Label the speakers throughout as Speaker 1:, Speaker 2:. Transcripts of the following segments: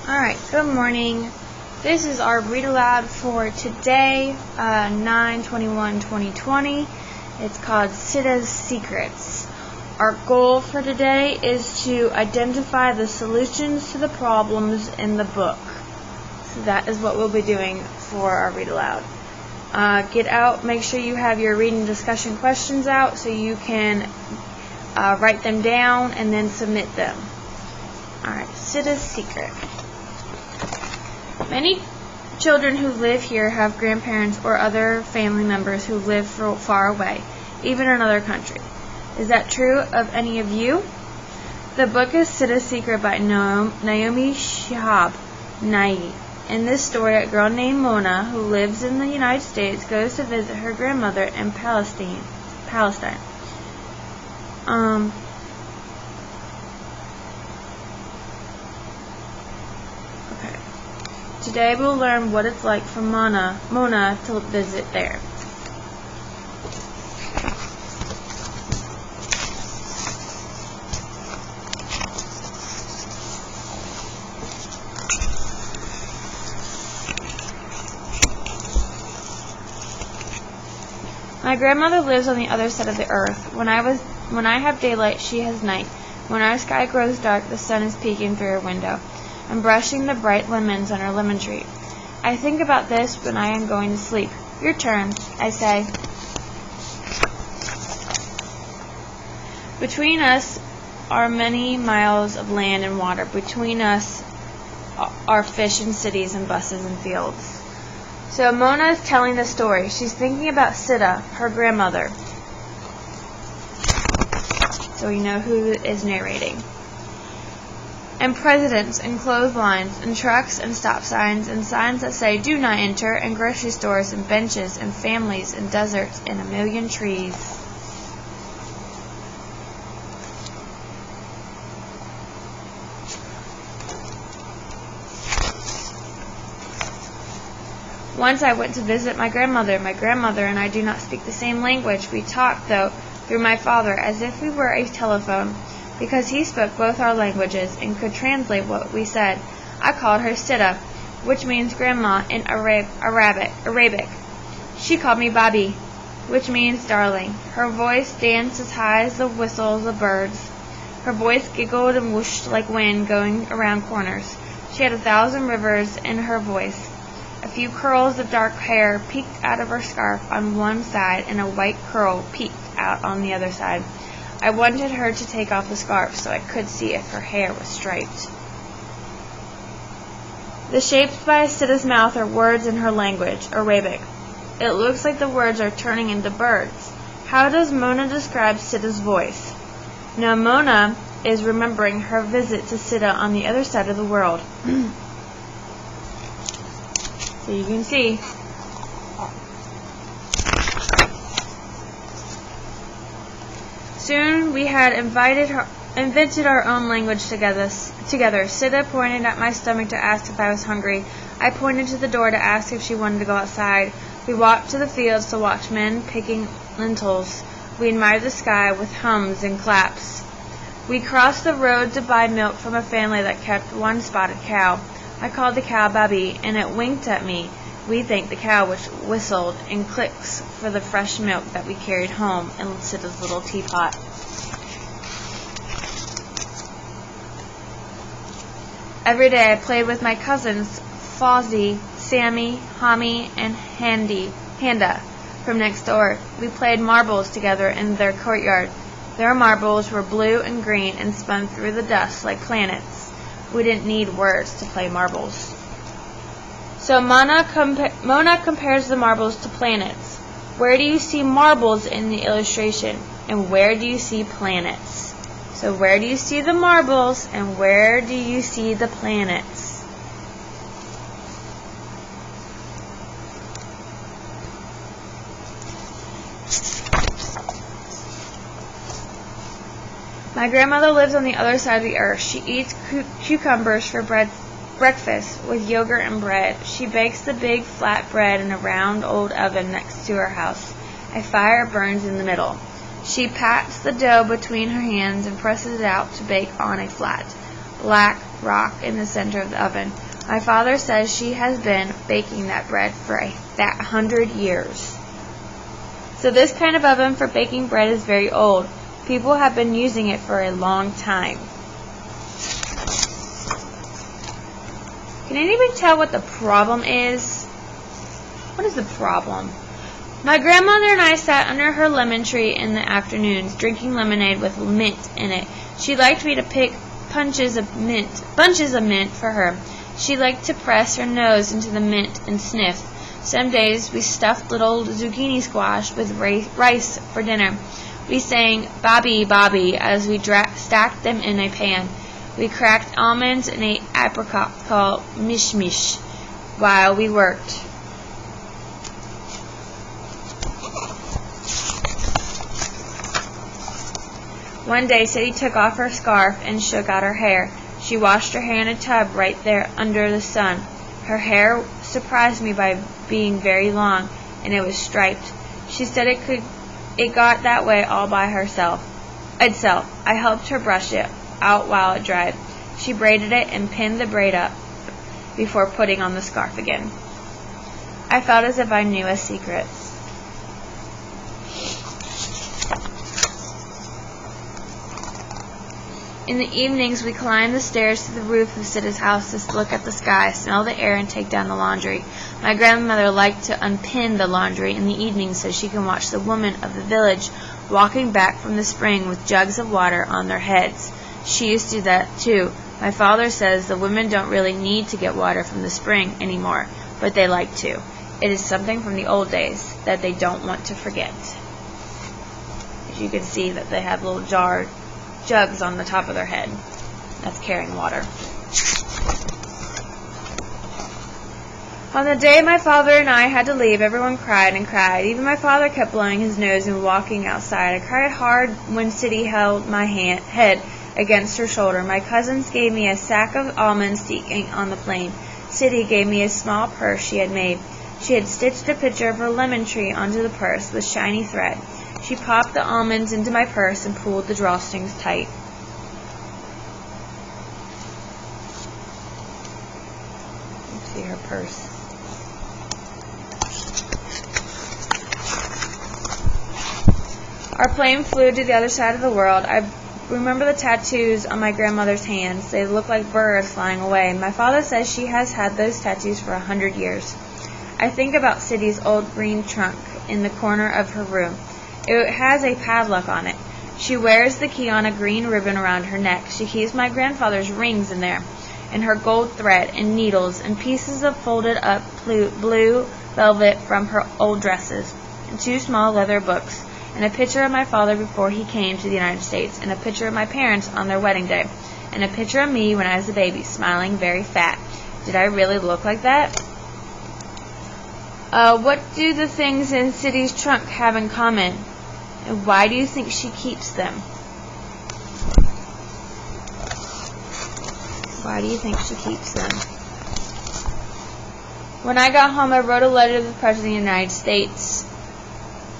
Speaker 1: Alright, good morning. This is our read aloud for today, 9/21/2020. It's called Sitti's Secrets. Our goal for today is to identify the solutions to the problems in the book. So that is what we'll be doing for our read aloud. Get out, make sure you have your reading discussion questions out so you can write them down and then submit them. Alright, Sitti's Secret. Many children who live here have grandparents or other family members who live far away, even in another country. Is that true of any of you? The book is Sitti's Secret by Naomi Shihab Nye. In this story, a girl named Mona, who lives in the United States, goes to visit her grandmother in Palestine. Today we'll learn what it's like for Mona to visit there. My grandmother lives on the other side of the earth. When I have daylight, she has night. When our sky grows dark, the sun is peeking through her window and brushing the bright lemons on her lemon tree. I think about this when I am going to sleep. Your turn, I say. Between us are many miles of land and water. Between us are fish and cities and buses and fields. So Mona is telling the story. She's thinking about Sitti, her grandmother. So we know who is narrating. And presidents, and clotheslines, and trucks, and stop signs, and signs that say, "Do not enter," and grocery stores, and benches, and families, and deserts, and a million trees. Once I went to visit my grandmother. My grandmother and I do not speak the same language. We talk, though, through my father, as if we were a telephone, because he spoke both our languages and could translate what we said. I called her Sitti, which means grandma in Arabic. She called me Babi, which means darling. Her voice danced as high as the whistles of birds. Her voice giggled and whooshed like wind going around corners. She had 1,000 rivers in her voice. A few curls of dark hair peeked out of her scarf on one side, and a white curl peeked out on the other side. I wanted her to take off the scarf so I could see if her hair was striped. The shapes by Sitti's mouth are words in her language, Arabic. It looks like the words are turning into birds. How does Mona describe Sitti's voice? Now Mona is remembering her visit to Sitti on the other side of the world. So you can see. Soon we had invented our own language together. Sitti pointed at my stomach to ask if I was hungry. I pointed to the door to ask if she wanted to go outside. We walked to the fields to watch men picking lentils. We admired the sky with hums and claps. We crossed the road to buy milk from a family that kept one spotted cow. I called the cow Babi, and it winked at me. We thanked the cow, which whistled in clicks for the fresh milk that we carried home in Sitti's little teapot. Every day I played with my cousins, Fozzie, Sammy, Hami, and Handa from next door. We played marbles together in their courtyard. Their marbles were blue and green and spun through the dust like planets. We didn't need words to play marbles. So Mona compares the marbles to planets. Where do you see marbles in the illustration? And where do you see planets? So where do you see the marbles and where do you see the planets? My grandmother lives on the other side of the earth. She eats cucumbers for breakfast with yogurt and bread. She bakes the big flat bread in a round old oven next to her house. A fire burns in the middle. She pats the dough between her hands and presses it out to bake on a flat, black rock in the center of the oven. My father says she has been baking that bread for 100 years. So this kind of oven for baking bread is very old. People have been using it for a long time. Can anybody tell what the problem is? What is the problem? My grandmother and I sat under her lemon tree in the afternoons, drinking lemonade with mint in it. She liked me to pick bunches of mint for her. She liked to press her nose into the mint and sniff. Some days we stuffed little zucchini squash with rice for dinner. We sang Bobby, Bobby as we stacked them in a pan. We cracked almonds and ate apricots called mish mish while we worked. One day, Sitti took off her scarf and shook out her hair. She washed her hair in a tub right there under the sun. Her hair surprised me by being very long, and it was striped. She said it got that way all by itself. I helped her brush it out while it dried. She braided it and pinned the braid up before putting on the scarf again. I felt as if I knew a secret. In the evenings, we climbed the stairs to the roof of Sitti's house to look at the sky, smell the air, and take down the laundry. My grandmother liked to unpin the laundry in the evenings so she can watch the women of the village walking back from the spring with jugs of water on their heads. She used to do that too. My father says the women don't really need to get water from the spring anymore, but they like to. It is something from the old days that they don't want to forget. As you can see that they have little jugs on the top of their head. That's carrying water. On the day my father and I had to leave, everyone cried and cried. Even my father kept blowing his nose and walking outside. I cried hard when Sitti held my head against her shoulder. My cousins gave me a sack of almonds to eat on the plane. Sitti gave me a small purse she had made. She had stitched a picture of her lemon tree onto the purse with shiny thread. She popped the almonds into my purse and pulled the drawstrings tight. Let's see her purse. Our plane flew to the other side of the world. I remember the tattoos on my grandmother's hands. They look like birds flying away. My father says she has had those tattoos for 100 years. I think about Sitti's old green trunk in the corner of her room. It has a padlock on it. She wears the key on a green ribbon around her neck. She keeps my grandfather's rings in there, and her gold thread and needles, and pieces of folded up blue velvet from her old dresses, and 2 small leather books, and a picture of my father before he came to the United States, and a picture of my parents on their wedding day, and a picture of me when I was a baby, smiling very fat. Did I really look like that? What do the things in Sitti's trunk have in common? And why do you think she keeps them? Why do you think she keeps them? When I got home, I wrote a letter to the President of the United States.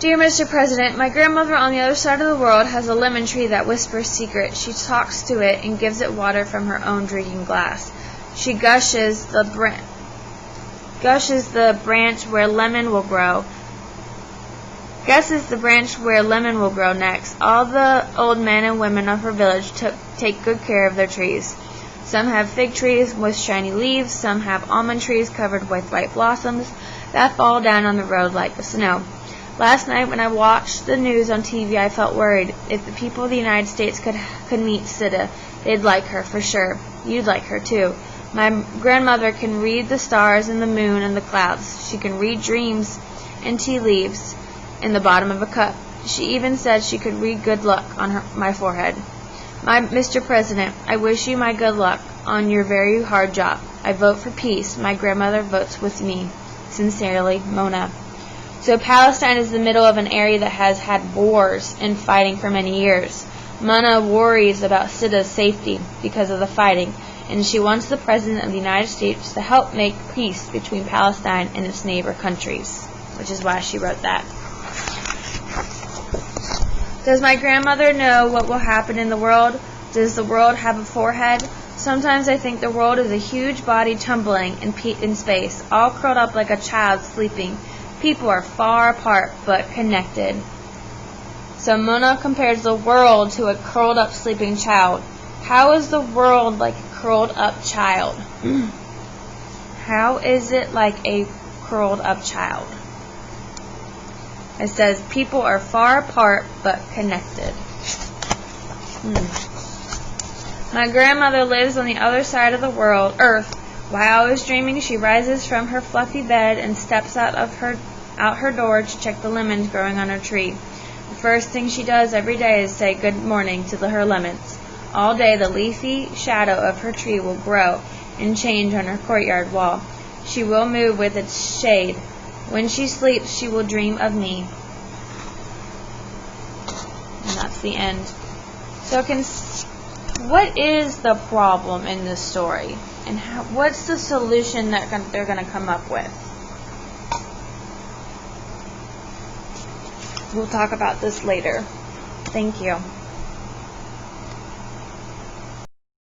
Speaker 1: Dear Mr. President, my grandmother on the other side of the world has a lemon tree that whispers secrets. She talks to it and gives it water from her own drinking glass. She gushes the branch where lemon will grow. Guesses the branch where lemon will grow next. All the old men and women of her village take good care of their trees. Some have fig trees with shiny leaves. Some have almond trees covered with white blossoms that fall down on the road like the snow. Last night when I watched the news on TV, I felt worried. If the people of the United States could meet Sitti, they'd like her for sure. You'd like her too. My grandmother can read the stars and the moon and the clouds. She can read dreams and tea leaves in the bottom of a cup. She even said she could read good luck on my forehead. Mr. President, I wish you my good luck on your very hard job. I vote for peace. My grandmother votes with me. Sincerely, Mona. So Palestine is the middle of an area that has had wars and fighting for many years. Mona worries about Sitti's safety because of the fighting, and she wants the President of the United States to help make peace between Palestine and its neighbor countries, which is why she wrote that. Does my grandmother know what will happen in the world? Does the world have a forehead? Sometimes I think the world is a huge body tumbling in space, all curled up like a child sleeping. People are far apart, but connected. So Mona compares the world to a curled up sleeping child. How is the world like a curled up child? How is it like a curled up child? It says people are far apart but connected. My grandmother lives on the other side of the world, Earth. While I was dreaming, she rises from her fluffy bed and steps out her door to check the lemons growing on her tree. The first thing she does every day is say good morning to her lemons. All day the leafy shadow of her tree will grow and change on her courtyard wall. She will move with its shade. When she sleeps, she will dream of me. And that's the end. So what is the problem in this story? And what's the solution that they're going to come up with? We'll talk about this later. Thank you.